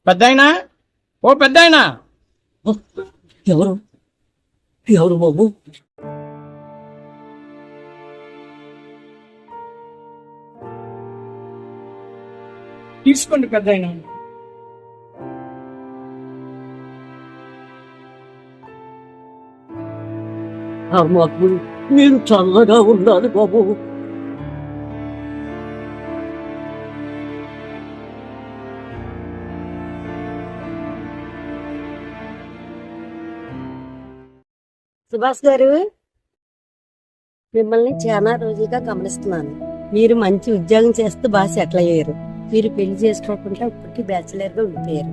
పెద్దాయనా, ఓ పెద్దాయనా. ఎవరు ఎవరు బాబు? తీసుకోండి పెద్దాయనా. మాకు మీరు చల్లగా ఉండాలి బాబు. సుభాష్ గారు, మిమ్మల్ని చాలా రోజులుగా గమనిస్తున్నాను. మీరు మంచి ఉద్యోగం చేస్తూ బాగా సెటిల్ అయ్యారు. మీరు పెళ్లి చేసుకోకుండా ఇప్పటికీ బ్యాచిలర్ గా ఉండిపోయారు.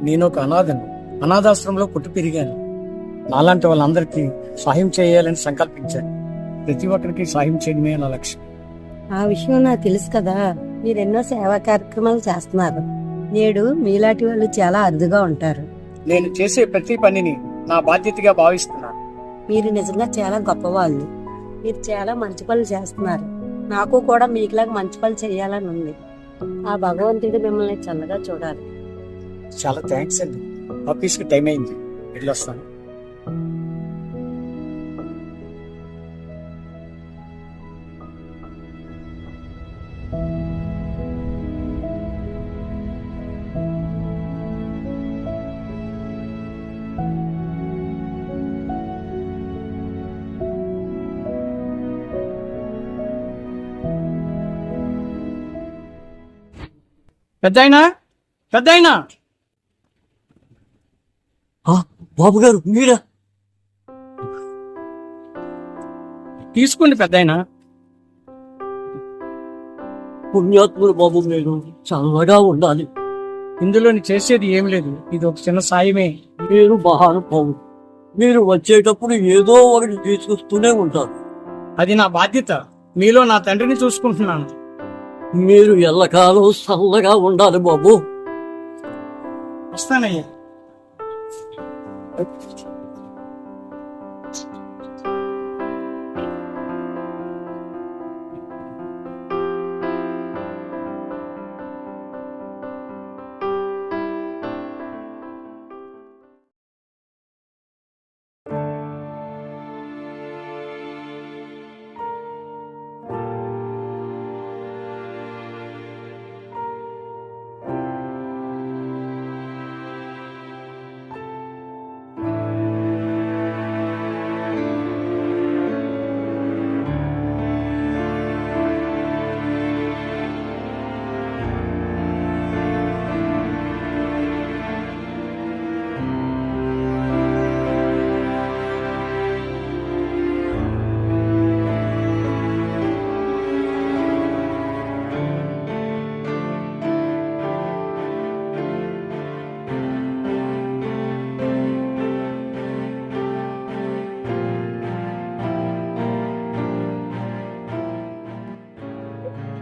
నేను ఒక అనాథను. అనాథాశ్రమంలో పుట్టి పెరిగాను. నాలాంటి వాళ్ళందరికీ సహాయం చేయాలని సంకల్పించాను. ప్రతి ఒక్కరికి సహాయం చేయడమే నా లక్ష్యం. ఆ విషయం నాకు తెలుసు కదా. మీరు ఎన్నో సేవా కార్యక్రమాలు చేస్తున్నారు. నేడు మీలాంటి వాళ్ళు చాలా అరుదుగా ఉంటారు. నేను చేసే ప్రతి పనిని నా బాధ్యతగా భావిస్తున్నాను. మీరు నిజంగా చాలా గొప్పవాళ్ళు. మీరు చాలా మంచి పనులు చేస్తున్నారు. నాకు కూడా మీకులాగా మంచి పనులు చేయాలని ఉంది. ఆ భగవంతుడు మిమ్మల్ని చల్లగా చూడాలి. చాలా థ్యాంక్స్ అండి. ఆఫీస్కి టైం అయింది, వెళ్ళొస్తాను. పెద్దాయనా, పెద్దాయనా. బాబు గారు మీరా? తీసుకోండి పెద్దాయనా. పుణ్యాత్ముడు బాబు, మీరు చల్లగా ఉండాలి. ఇందులో చేసేది ఏం లేదు, ఇది ఒక చిన్న సాయమే. మీరు మహానుభావుడు. మీరు వచ్చేటప్పుడు ఏదో ఒకటి తీసుకొస్తూనే ఉంటారు. అది నా బాధ్యత. మీలో నా తండ్రిని చూసుకుంటున్నాను. మీరు ఎల్లకాలం చల్లగా ఉండాలి బాబు. వస్తానయ్యా.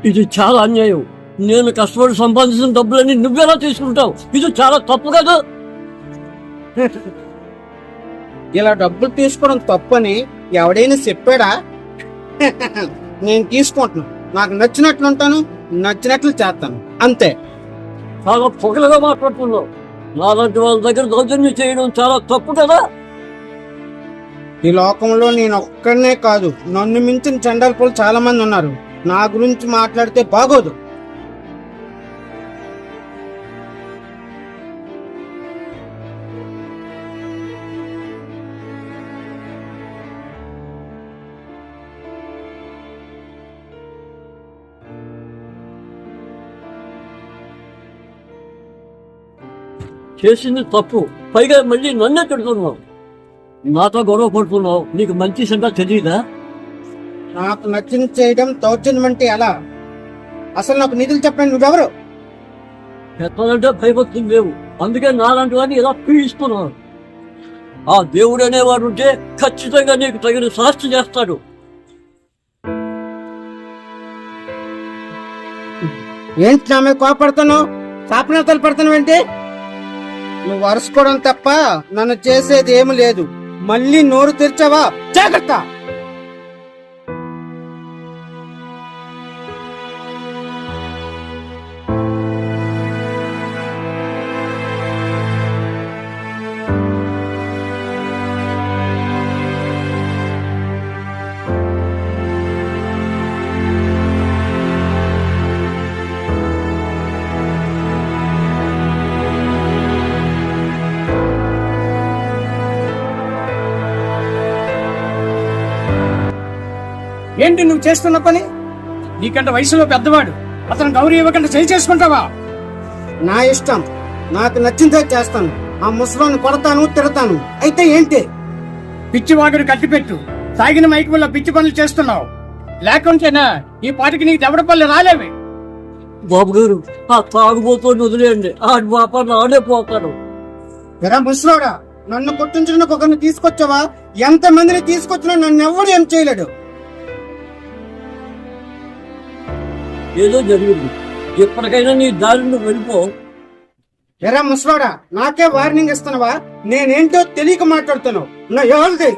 ఇది చాలా అన్యాయం. నేను కష్టపడి సంపాదించిన డబ్బులన్నీ నువ్వెలా తీసుకుంటావు? ఇది చాలా తప్పు కదా. ఇలా డబ్బులు తీసుకోవడం తప్పని ఎవడైనా చెప్పాడా? నేను తీసుకుంటున్నాను, నాకు నచ్చినట్లు ఉంటాను, నచ్చినట్లు చేస్తాను, అంతే. చాలా పొగలుగా మాట్లాడుతున్నావు. నాలాంటి వాళ్ళ దగ్గర దౌర్జన్యం చేయడం చాలా తప్పు కదా. ఈ లోకంలో నేను ఒక్కడనే కాదు, నన్ను మించిన చండాలపులు చాలా మంది ఉన్నారు. నా గురించి మాట్లాడితే బాగోదు. చేసింది తప్పు, పైగా మళ్ళీ నన్నే తిడుతున్నావు. నాతో గొడవ పడుతున్నావు. నీకు మంచి సంగతి తెలియదా? నాకు నచ్చింది చేయడం దౌర్జన్యం అంటే ఎలా? అసలు నాకు నిధులు చెప్పండి, నువ్వెవరు? పెట్టాలంటే భయభక్తులు లేవు, అందుకే నాలాంటి వాడిని ఇలా పీడిస్తున్నావు. ఆ దేవుడు అనేవాడు ఉంటే ఖచ్చితంగా నీకు తగిన శాస్తి చేస్తాడు. ఏంటి నా మీద కోపడుతున్నావు? శాపనార్థాలు పడుతున్నావు ఏంటి? నువ్వు అరుసుకోవడం తప్ప నన్ను చేసేది ఏమి లేదు. మళ్ళీ నోరు తెరిచావా జాగ్రత్త. ఏంటి నువ్వు చేస్తున్న పని? నీకంటే వయసులో పెద్దవాడు, అతను గౌరీ ఇవ్వకుండా చేయి చేసుకుంటావా? నా ఇష్టం, నాకు నచ్చిందే చేస్తాను. ఆ ముసలోని కొడతాను, తిడతాను. అయితే ఏంటి? పిచ్చివాగుడు కట్టిపెట్టు. తాగిన మైకుల్లో పిచ్చి పనులు చేస్తున్నావు. లేకుంటేనా ఈ పాటికి నీకు దెబ్బడ పళ్ళు రాలేవి. బాబు గారు, ఆ తాగుబోతోని వదిలేయండి. ఆడి పాప నాడే పోతాను. ఎరా ముసలోడా, నన్ను కొట్టించడానికి ఒకరిని తీసుకొచ్చావా? ఎంత మందిని తీసుకొచ్చినా నన్ను ఎవరు ఏం చేయలేడు. ఏదో జరిగింది, ఎప్పటికైనా నీ దారిని వెళ్ళిపో. ఎరా ముసలోడా, నాకే వార్నింగ్ ఇస్తున్నావా? నేనేంటో తెలియక మాట్లాడుతున్నావు. నా ఎవరిది?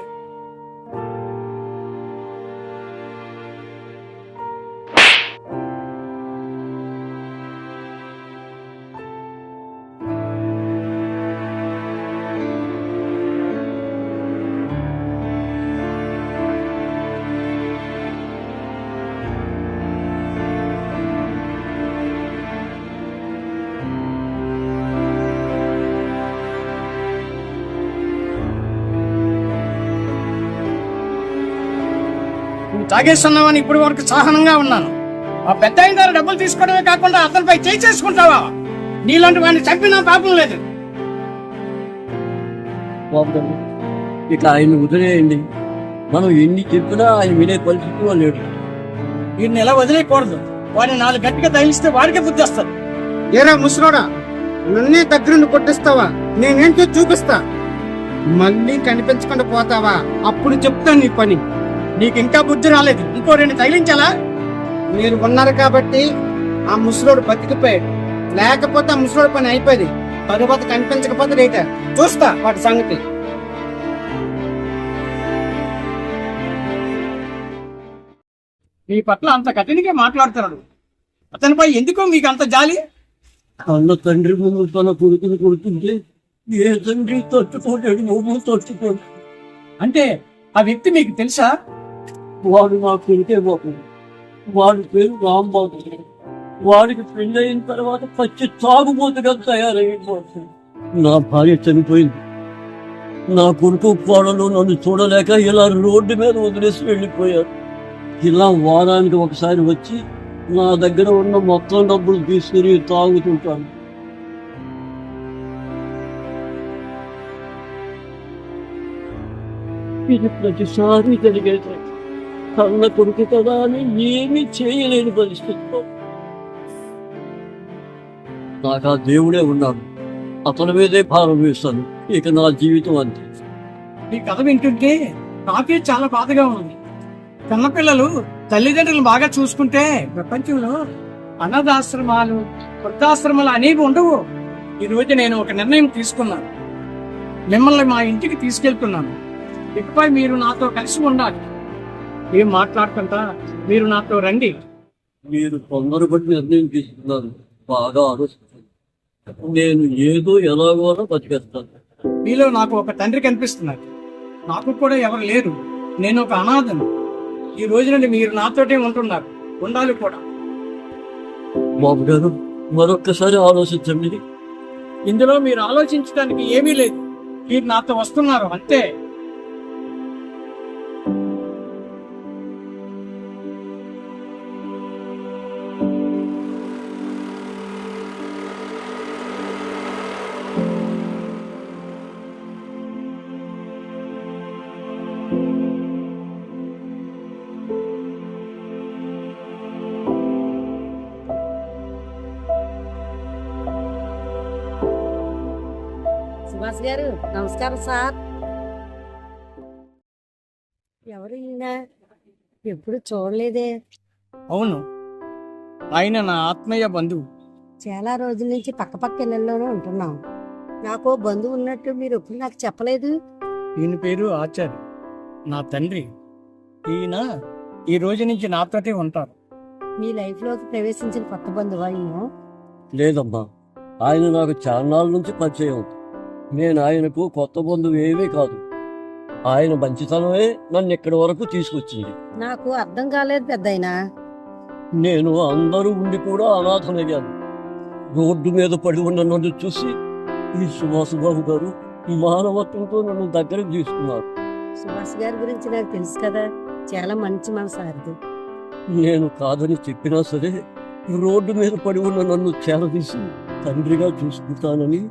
నువ్వు తాగేస్తున్నావని ఇప్పటి వరకు సహనంగా ఉన్నాను. ఆ పెద్ద అయిన ద్వారా డబ్బులు తీసుకోవడమే కాకుండా అతనిపై చేయి చేసుకుంటావా? నీలాంటి వాడిని చంపినా పాపం లేదు. బాబు గారు, ఇక ఆయన వదిలేయండి. మనం ఎన్ని చెప్పినా ఆయన వినే పరిస్థితిలో లేడు. వీడిని ఎలా వదిలేయకూడదు. వాడిని 4 గట్టిగా తగిలిస్తే వాడికే బుద్ధి వస్తుంది. ఏరా ముసలోడా, నన్నే దగ్గరుండి కొట్టిస్తావా? నేనేంటో చూపిస్తా. మళ్ళీ కనిపించకుండా పోతావా? అప్పుడు చెప్తాను నీ పని. నీకు ఇంకా బుద్ధి రాలేదు. ఇంకో 2 తగిలించాలా? మీరు ఉన్నారు కాబట్టి ఆ ముసలోడు బతికిపోయాడు. లేకపోతే ఆ ముసలోడు పని అయిపోయింది. తరువాత కనిపించకపోతే రేట చూస్తా వాటి సంగతి. మీ పట్ల అంత కఠినంగా మాట్లాడుతున్నాడు. అతనిపై ఎందుకో మీకు అంత జాలి? అన్న తండ్రి ముందు తన కొడుకుని కొడుతుంటే ఏ తండ్రి తట్టుకోలేడు, నువ్వు తట్టుకోడు. అంటే ఆ వ్యక్తి మీకు తెలుసా? వాడు నా కొడుకే బాబు. వాడి పేరు రాంబాబు. వాడికి పెళ్ళయిన తర్వాత పచ్చి తాగుబోతుగా తయారైపోతుంది. నా భార్య చనిపోయింది. నా కొడుకు కోడలు నన్ను చూడలేక ఇలా రోడ్డు మీద వదిలేసి వెళ్ళిపోయారు. ఇలా వారానికి ఒకసారి వచ్చి నా దగ్గర ఉన్న మొత్తం డబ్బులు తీసుకుని తాగుతుంటాను. ఇది ప్రతిసారి జరిగేది. కన్న కొడుకు కదా అని ఏమీ చేయలేని పరిస్థితిలో నాకు ఆ దేవుడే ఉన్నాడు. అతని మీదే భారం వేస్తాను. ఇక నా జీవితం అంతే. ఈ కథ వింటుంటే నాకే చాలా బాధగా ఉంది. కన్నపిల్లలు తల్లిదండ్రులు బాగా చూసుకుంటే ప్రపంచంలో అనాథాశ్రమాలు వృద్ధాశ్రమాలు అనేవి ఉండవు. ఈ రోజు నేను ఒక నిర్ణయం తీసుకున్నాను. మిమ్మల్ని మా ఇంటికి తీసుకెళ్తున్నాను. ఇకపై మీరు నాతో కలిసి ఉండాలి. ఏం మాట్లాడుకుంటా మీరు నాతో రండి. మీరు తొందరపడి నిర్ణయం తీసుకున్నారు. బాగా ఆలోచించండి. నేను ఏదో ఎలాగో బతికేస్తాను. మీలో నాకు ఒక తండ్రి కనిపిస్తున్నారు. నాకు కూడా ఎవరు లేరు. నేను ఒక అనాథను. ఈ రోజు నుండి మీరు నాతోటే ఉంటున్నారు, ఉండాలి కూడా. బాబు గారు, మరొక్కసారి ఆలోచించండి. ఇందులో మీరు ఆలోచించడానికి ఏమీ లేదు. మీరు నాతో వస్తున్నారు అంతే. సుభాష్ గారు నమస్కారం సార్. ఎవరు ఈయన? ఎప్పుడు చూడలేదే. అవును, ఆయన నా ఆత్మీయ బంధువు. చాలా రోజుల నుంచి పక్క ఇళ్లలోనే ఉంటున్నాం. నాకు బంధువు ఉన్నట్టు మీరు ఎప్పుడు నాకు చెప్పలేదు. ఈయన పేరు ఆచార్య, నా తండ్రి. ఈయన ఈ రోజు నుంచి నాతోటే ఉంటారు. మీ లైఫ్ లోకి ప్రవేశించిన కొత్త బంధువా ఈయన? లేదమ్మా, ఆయన నాకు చాన్నాళ్ళ నుంచి పరిచయం. నేను ఆయనకు కొత్త బంధువు ఏమీ కాదు. ఆయన మంచితనమే నన్ను ఇక్కడి వరకు తీసుకొచ్చింది. నాకు అర్థం కాలేదు పెద్దయినా. నేను అందరూ ఉండి కూడా అనాథనయ్యాను. రోడ్డు మీద పడి ఉన్న నన్ను చూసి ఈ సుభాష్ బాబు గారు మానవత్వంతో నన్ను దగ్గరకు తీసుకున్నారు. సుభాష్ గారి గురించి నాకు తెలుసు కదా, చాలా మంచి మనసారిది. నేను కాదని చెప్పినా సరే రోడ్డు మీద పడి ఉన్న నన్ను చేరదీసి తండ్రిగా చూసుకుంటానని,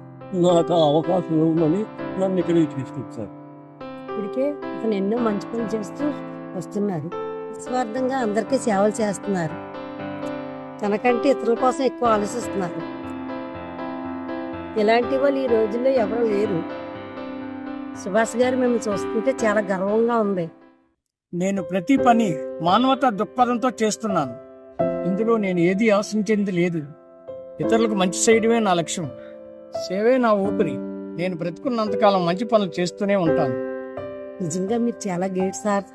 నాకు ఆ అవకాశం ఇవ్వమని నన్ను ఇక్కడికి తీసుకొచ్చారు. ఇప్పటికే అతను ఎన్నో మంచి పనులు చేస్తూ వస్తున్నారు. నిస్వార్థంగా అందరికీ సేవలు చేస్తున్నారు. తనకంటే ఇతరుల కోసం ఎక్కువ ఆలోచిస్తున్నారు. ఇలాంటి వాళ్ళు ఈ రోజుల్లో ఎవరు లేరు. సుభాష్ గారు మిమ్మల్ని చూస్తుంటే చాలా గర్వంగా ఉంది. నేను ప్రతి పని మానవతా దృక్పథంతో చేస్తున్నాను. ఇందులో నేను ఏది ఆశించింది లేదు. ఇతరులకు మంచి చేయడమే నా లక్ష్యం. సేవే నా ఊపిరి. నేను బ్రతుకున్నంతకాలం మంచి పనులు చేస్తూనే ఉంటాను. నిజంగా మీరు చాలా గ్రేట్ సార్.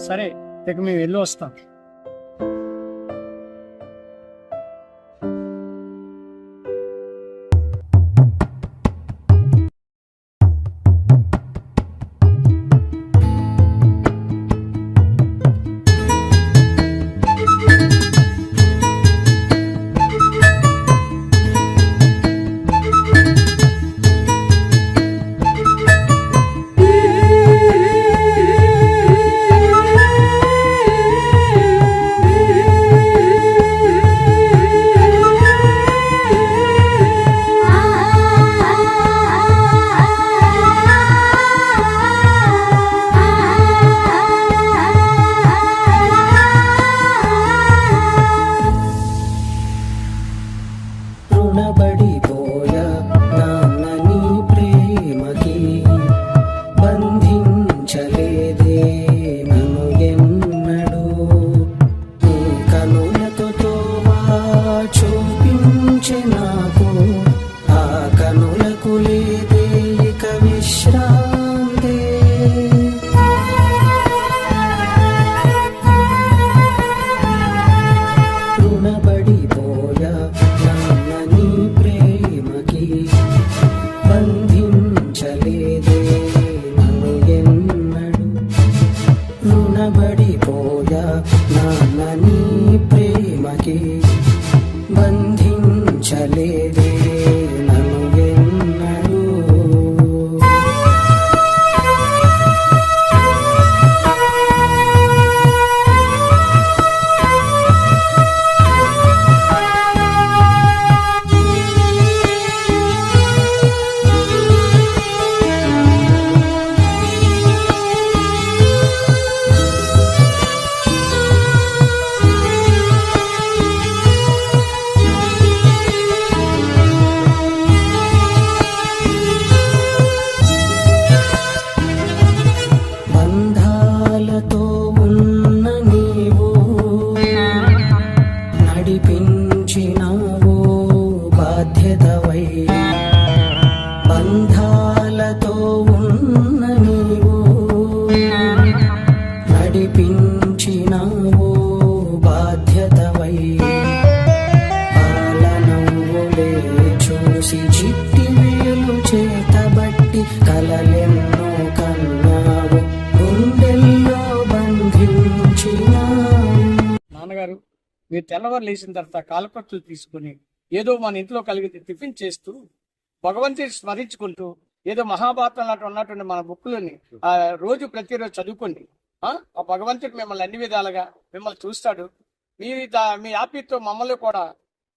సరే, ఇక మేము వెళ్ళి వస్తాం. బంధాలతో ఉన్న నీవు నడిపించినావు బాధ్యతవై పాలనవ్వులే చూసి చిట్టి వేలు చేతబట్టి కలలెన్నో కన్నావు గుండెల్లో బంధించినావు. నాన్నగారు, మీరు తెల్లవారు లేచిన తర్వాత కాలపత్రులు తీసుకుని ఏదో మన ఇంట్లో కలిగితే టిఫిన్ చేస్తూ భగవంతుని స్మరించుకుంటూ ఏదో మహాభారతం లాంటి ఉన్నటువంటి మన బుక్కులని రోజు ప్రతిరోజు చదువుకోండి. ఆ భగవంతుడు మిమ్మల్ని అన్ని విధాలుగా మిమ్మల్ని చూస్తాడు. మీ ఆప్యతో మమ్మల్ని కూడా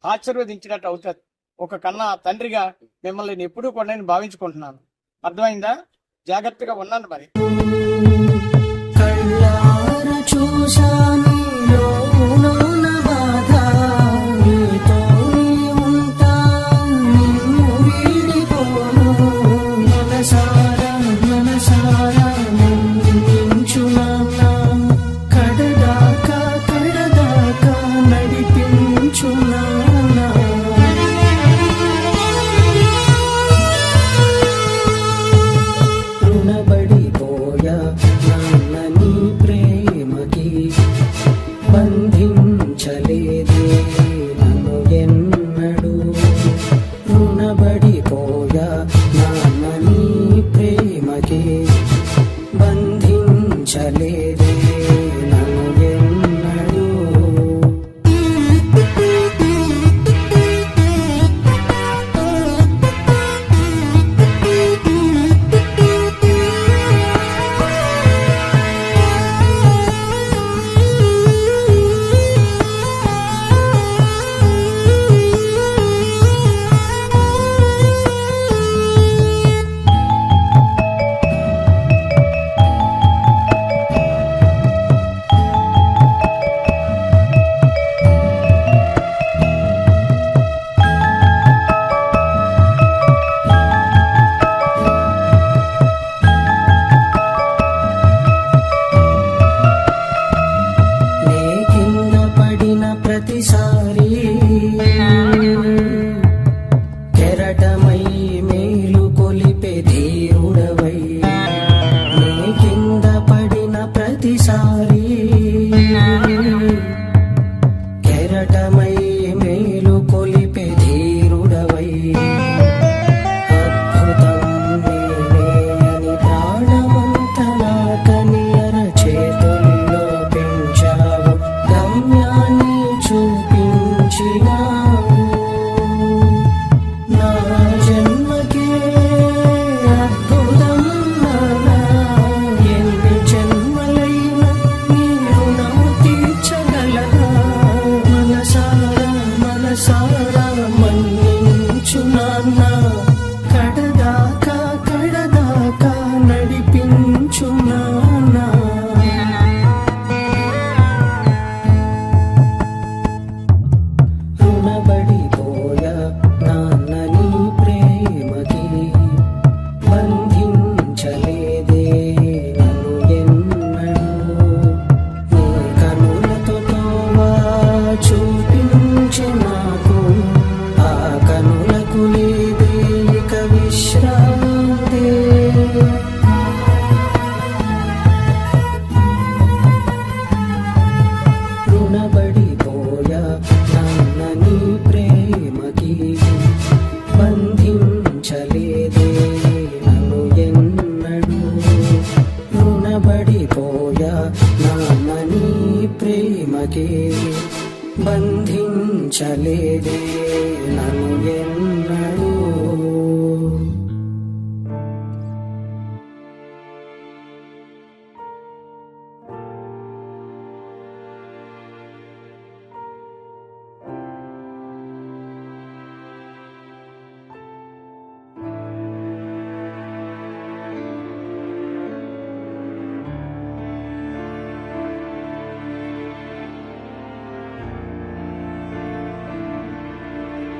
ఆశీర్వదించినట్టు అవుతుంది. ఒక కన్నా తండ్రిగా మిమ్మల్ని నేను ఎప్పుడూ కూడా నేను భావించుకుంటున్నాను. అర్థమైందా? జాగ్రత్తగా ఉన్నాను. మరి కళ్ళార చూశాను లోన బాధ, నీతోనే ఉంటా నిన్ను వీడిపోను. మనసారా మనసారా నడిపించునా, కడదాకా కడదాకా నడిపించునా. రుణపడిపోయా నాన్న నీ ప్రేమకి, బంధించలేదే నన్ను ఎన్నడూ. రుణపడిపోయా నాన్న నీ ప్రేమకి, బంధించలేదే నన్ను ఎన్నడూ. నే కింద పడిన ప్రతిసారి కెరటమై మేలు కొలిపే ధీరుడవై. నే కింద పడిన ప్రతిసారి కెరటమై మేలు కొలిపే ధీరుడవై. అద్భుతం నేనే అని ప్రాణమంత నాకని అరచేతుల్లో పెంచావు, గమ్యాన్ని చూపించినావు. నా జన్మకే అద్భుతం నానా, ఎన్ని జన్మలైనా నీ రుణం తీర్చగలనా. మనసారా మనసారా మన్నించు నాన్న, కడదాకా కడదాకా నడిపించు నాన్న. రుణపడిపోయా నాన్న నీ ప్రేమకి, బంధించలేదే నన్ను ఎన్నడూ. నీ కనులతో తోవా చూపించే నాకు, ఆ కనులకు లేదే ఇక విశ్రాంతి. రుణపడిపోయా నాన్న నీ ప్రేమకి, బంధించలేదే నన్ను ఎన్నడూ. రుణపడిపోయా నాన్న నీ ప్రేమకి, బంధించలేదే నన్ను ఎన్నడూ.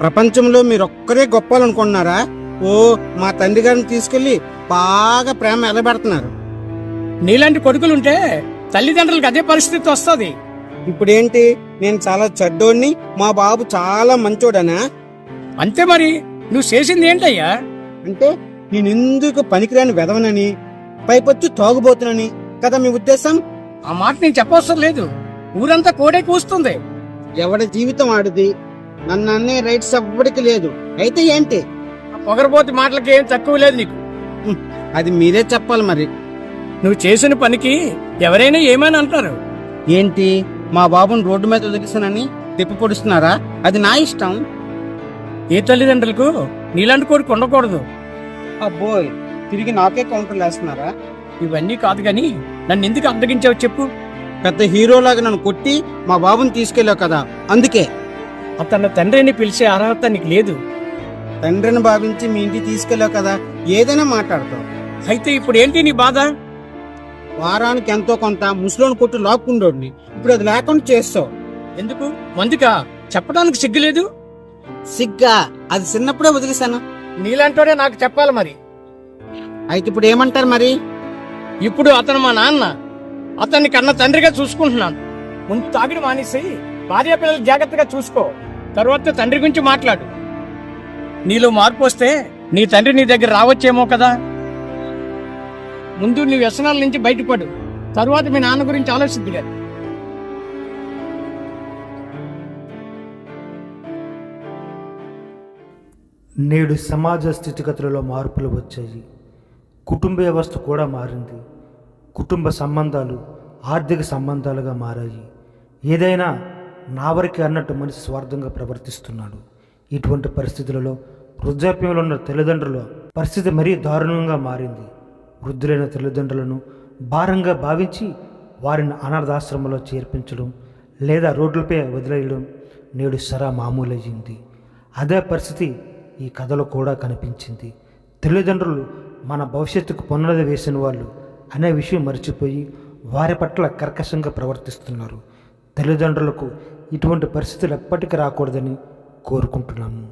ప్రపంచంలో మీరొక్కరే గొప్పలనుకుంటున్నారా? ఓ, మా తండ్రి గారిని తీసుకెళ్లి బాగా ప్రేమ ఎలబెడుతున్నారు. నీలాంటి కొడుకులుంటే తల్లిదండ్రులకు అదే పరిస్థితి వస్తుంది. ఇప్పుడేంటి, నేను చాలా చెడ్డోడిని, మా బాబు చాలా మంచోడనా? అంతే మరి. నువ్వు చేసింది ఏంటయ్యా? అంటే నేనెందుకు పనికిరాని వెదవనని, పైపొచ్చు తాగుబోతునని కదా మీ ఉద్దేశం? ఆ మాట నేను చెప్పవసరం లేదు. ఊరంతా కోడే కూస్తుంది. ఎవడి జీవితం ఆడిది. నన్ను అనే రైట్స్ ఎవ్వడికి లేదు. అయితే ఏంటి? ఆ పొగరబోతి మాటలకి ఏం తక్కువ లేదు నీకు. అది మీరే చెప్పాలి మరి. నువ్వు చేసిన పనికి ఎవరైనా ఏమైనా అంటారు. ఏంటి, మా బాబుని రోడ్డు మీద వదిలేసానని తిప్పి పొడుస్తున్నారా? అది నా ఇష్టం. ఏ తల్లిదండ్రులకు నీలాంటి కోరిక ఉండకూడదు. అబ్బోయ్, తిరిగి నాకే కౌంటర్లు వేస్తున్నారా? ఇవన్నీ కాదు గాని నన్ను ఎందుకు అడ్డగించావు చెప్పు. పెద్ద హీరోలాగా నన్ను కొట్టి మా బాబుని తీసుకెళ్ళావు కదా, అందుకే. అతను తండ్రిని పిలిచే అర్హత నీకు లేదు. తండ్రిని భావించి మీ ఇంటికి తీసుకెళ్ళావు కదా, ఏదైనా మాట్లాడతావు. అయితే ఇప్పుడు ఏంటి నీ బాధ? వారానికి ఎంతో కొంత ముసలోని కొట్టు లాక్కుండోడిని ఇప్పుడు అది లేకుండా చేస్తావు. ఎందుకు? మందుకా? చెప్పడానికి సిగ్గులేదు. సిగ్గా? అది చిన్నప్పుడే వదిలేశాను. నీలాంటోడే నాకు చెప్పాలి మరి. అయితే ఇప్పుడు ఏమంటారు మరి? ఇప్పుడు అతను మా నాన్న. అతన్ని కన్న తండ్రిగా చూసుకుంటున్నాను. ముందు తాగిడి మానేసి భార్య పిల్లలు జాగ్రత్తగా చూసుకో. తర్వాత తండ్రి గురించి మాట్లాడు. నీలో మార్పు వస్తే నీ తండ్రి నీ దగ్గర రావచ్చేమో కదా. ముందు నీ వ్యసనాల నుంచి బయటపడు. తర్వాత మీ నాన్న గురించి ఆలోచిద్దు గాని. నేడు సమాజ స్థితిగతులలో మార్పులు వచ్చాయి. కుటుంబ వ్యవస్థ కూడా మారింది. కుటుంబ సంబంధాలు ఆర్థిక సంబంధాలుగా మారాయి. ఏదైనా నా వరకే అన్నట్టు మనిషి స్వార్థంగా ప్రవర్తిస్తున్నాడు. ఇటువంటి పరిస్థితులలో వృద్ధాప్యంలో ఉన్న తల్లిదండ్రుల పరిస్థితి మరీ దారుణంగా మారింది. వృద్ధులైన తల్లిదండ్రులను భారంగా భావించి వారిని అనాథాశ్రమంలో చేర్పించడం లేదా రోడ్లపై వదిలేయడం నేడు సరా మామూలయ్యింది. అదే పరిస్థితి ఈ కథలో కూడా కనిపించింది. తల్లిదండ్రులు మన భవిష్యత్తుకు పునాది వేసిన వాళ్ళు అనే విషయం మర్చిపోయి వారి పట్ల కర్కశంగా ప్రవర్తిస్తున్నారు. తల్లిదండ్రులకు ఇటువంటి పరిస్థితులు ఎప్పటికీ రాకూడదని కోరుకుంటున్నాము.